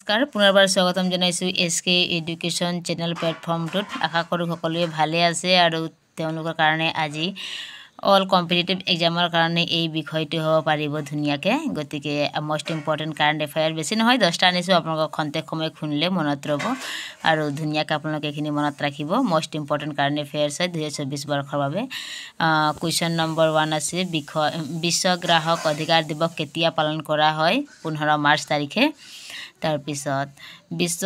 নমস্কাৰ পুনৰবাৰ স্বাগতম জনাইছো এসকে এডুকেশ্যন চেনেল প্লেটফৰ্মটোত আশা কৰোঁ সকলোৱে ভালে আছে আৰু তেওঁলোকৰ কাৰণে আজি অল কম্পিটিটিভ এক্সামৰ কাৰণে এই বিষয়টো হ'ব পাৰিব ধুনীয়াকৈ গতিকে মোষ্ট ইম্পৰ্টেণ্ট কাৰেণ্ট এফেয়াৰ বেছি নহয় 10টা আনিছো আপোনালোকক খন্তেক সময় শুনিলে মনত ৰ'ব আৰু ধুনীয়াকৈ আপোনালোকে এইখিনি মনত ৰাখিব মোষ্ট ইম্পৰ্টেণ্ট কাৰেণ্ট এফেয়াৰ্ছ হয় 2024 বৰ্ষৰ বাবে কুৱেশ্যন নম্বৰ 1 আছে বিশ্ব গ্ৰাহক অধিকাৰ দিৱস কেতিয়া পালন কৰা হয় 15 মাৰ্চ তাৰিখে তাৰপিছত বিশ্ব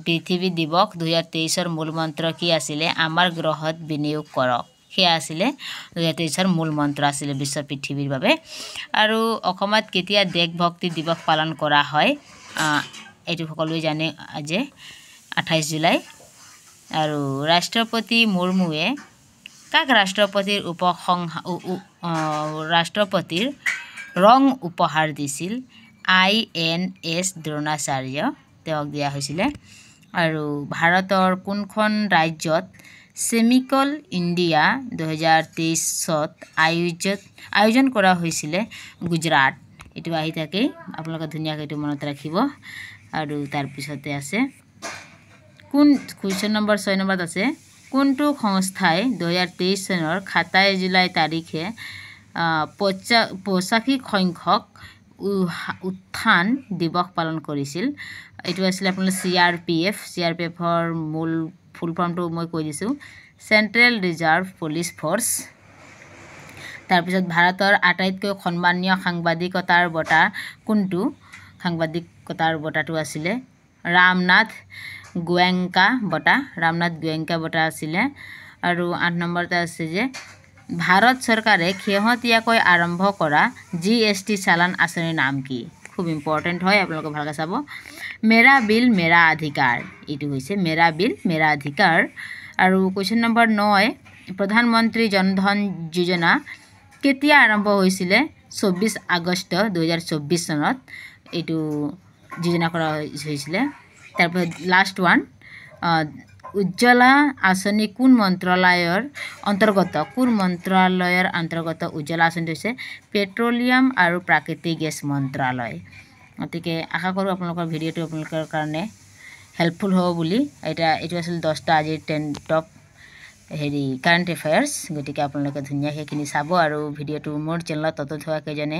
পৃথিৱী দিৱস 2023ৰ মূল মন্ত্ৰ কি আছিলে আমাৰ গ্ৰহত বিনিয়োগ কৰক সেয়া আছিলে 2023ৰ মূল মন্ত্ৰ আছিলে বিশ্ব পৃথিৱীৰ বাবে আৰু অসমত কেতিয়া দেশভক্তি দিৱস পালন কৰা হয় এইটো সকলোৱে জানে আজি 28 জুলাই আৰু ৰাষ্ট্ৰপতি মুৰ্মুৱে কাক ৰাষ্ট্ৰপতিৰ ৰং উপহাৰ দিছিল INS দ্ৰোণাচাৰ্য তেওঁক দিয়া হৈছিল আৰু ভাৰতৰ কোনখন ৰাজ্যত সেমিকল ইণ্ডিয়া 2023ত আয়োজন কৰা হৈছিল গুজৰাট এটো আহি থাকে আপোনালোকে ধুনীয়াকৈ এটো মনত ৰাখিব আৰু তাৰ পিছতে আছে কোন কুৱেশ্যন নম্বৰ 6 নম্বৰত আছে কোনটো সংস্থাই 2023 চনৰ 27 জুলাই তাৰিখে 85 সংখ্যক উত্থান দিৱস পালন কৰিছিল এটো আছিল আপোনাৰ CRPFৰ মূল ফুল ফৰ্মটো মই কৈ দিছো সেন্ট্ৰেল ৰিজাৰ্ভ পুলিচ ফোৰ্স তাৰ পিছত ভাৰতৰ আটাইতকৈ সন্মানীয় সাংবাদিকতাৰ বঁটা কোনটো সাংবাদিকতাৰ বঁটাটো আছিল ৰামনাথ গোয়েঙ্কা বঁটা আছিল আৰু 8 নম্বৰতে আছে যে ভাৰত চৰকাৰে শেহতীয়াকৈ আৰম্ভ কৰা GST চালান আঁচনিৰ নাম কি খুব ইম্পৰ্টেন্ট হয় আপোনালোকে ভালকৈ চাব মেৰা বিল মেৰা অধিকাৰ এটো হৈছে মেৰা বিল মেৰা অধিকাৰ আৰু কোৱেশ্যন নম্বৰ 9 প্ৰধানমন্ত্ৰী জনধন যোজনা কেতিয়া আৰম্ভ হৈছিল 24 আগষ্ট 2024 চনত এটো যোজনা কৰা হৈছিল তাৰপৰ লাষ্ট ওয়ান উজ্জ্বলা আঁচনি কোন মন্ত্ৰালয়ৰ অন্তৰ্গত উজ্জ্বলা আঁচনি হৈছে পেট্ৰলিয়াম আৰু প্ৰাকৃতিক গেছ মন্ত্ৰালয় গতিকে আশা কৰোঁ আপোনালোকৰ ভিডিঅটো আপোনালোকৰ কাৰণে হেল্পফুল হ'ব বুলি এটো আছিল 10টা আজিৰ 10 টপ কাৰেণ্ট এফেয়াৰ্স গতিকে আপোনালোকে ধুনীয়াকৈ কিনি চাব আৰু ভিডিঅটো মোৰ চেনেলত ততথোৱা কেজনে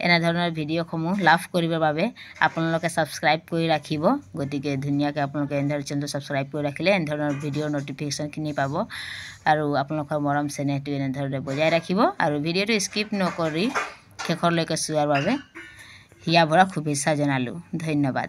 এনে ধৰণৰ ভিডিঅসমূহ লাভ কৰিবৰ বাবে আপোনালোকে সাবস্ক্ৰাইব কৰি ৰাখিব গতিকে ধুনীয়াকৈ আপোনালোকে এনে চেনেলটো সাবস্ক্ৰাইব কৰি ৰাখিলে এনে ধৰণৰ ভিডিঅৰ নটিফিকেশন কিনি পাব আৰু আপোনালোকৰ মৰম চেনেহটো এনে ধৰণে বজাই ৰাখিব আৰু ভিডিঅটো স্কিপ নকৰি শেষলৈকে চোৱাৰ বাবে হিয়া ভৰা শুভেচ্ছা জনালো ধন্যবাদ